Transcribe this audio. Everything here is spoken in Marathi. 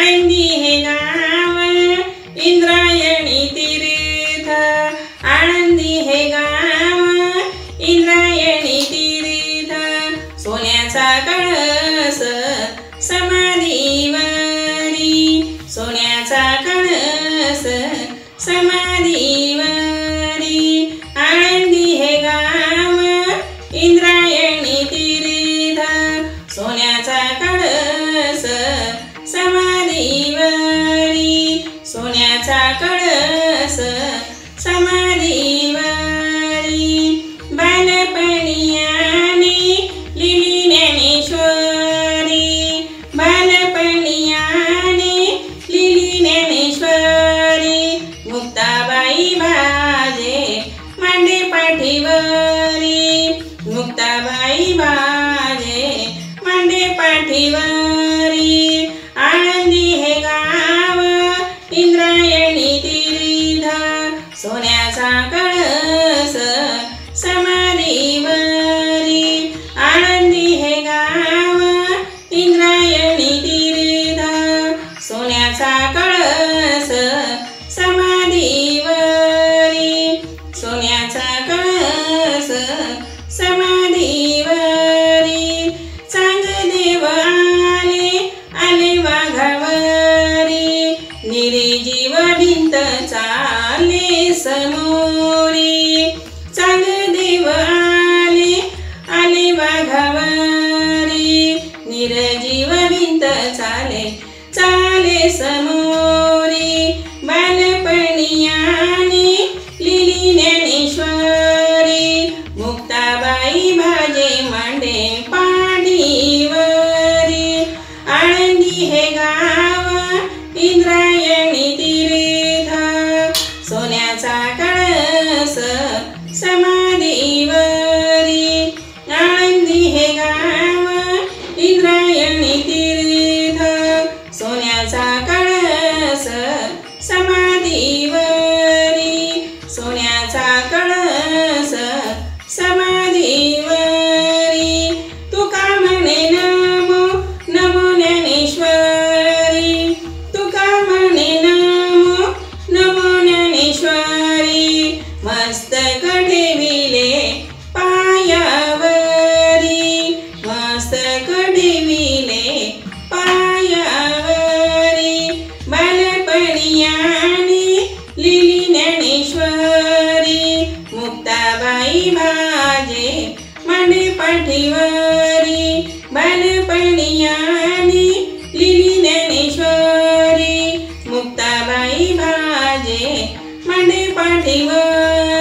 आळंदी हे गाव इंद्रायणी तीर्थ, आळंदी हे गाव इंद्रायणी तीर्थ, सोन्याचा कळस समाधीवरी, सोन्याचा कळस समाधीवरी, आळंदी हे गाव इंद्रायणी तीर्थ, सोन्याचा कळस समाधीवरी, सोन्याचा कळस समाधीवरी, बालपणियाने लिहिली ज्ञानेश्वरी, बालपणियाने लिहिली ज्ञानेश्वरी, मुक्ताबाई भाजे मांडे पाठीवरी, मुक्ताबाई भाजे मांडे पाठीवरी, आळंदी हे गाव इंद्रायणी तीर्थ, सोन्याचा कळस समाधीवरी, आळंदी हे गाव इंद्रायणी तीर्थ, सोन्याचा कळस समाधीवरी, सोन्याचा कळस समाधीवरी, चांगदेव आले आले वाघावरी, निर्जीव भिंत चाले समोरी, चांगदेव आले आले वाघावरी, निर्जीव भिंत चाले चाले समोरी, बालपणियाने लिहिली ज्ञानेश्वरी, मुक्ताबाई भाजे मांडे पाठीवरी, आळंदी हे गाव इंद्रायणी तीर्थ, सोन्याचा कळस समाधीवरी, आळंदी हे गाव इंद्रायणी तीर्थ, सोन्याचा कळस समाधीवरी, सोन्याचा कळस समाधीवरी, तुका म्हणे नमो नमो ज्ञानेश्वरी, तुका म्हणे नमो नमो ज्ञानेश्वरी, मस्तक ठेविले पायावरी, मस्तक ठेविले पायावरी, बालपणियाने लिहिली ज्ञानेश्वरी, मुक्ताबाई भाजे मांडे पाठीवरी, बालपणियाने लिहिली ज्ञानेश्वरी, मुक्ताबाई भाजे मांडे पाठीवरी.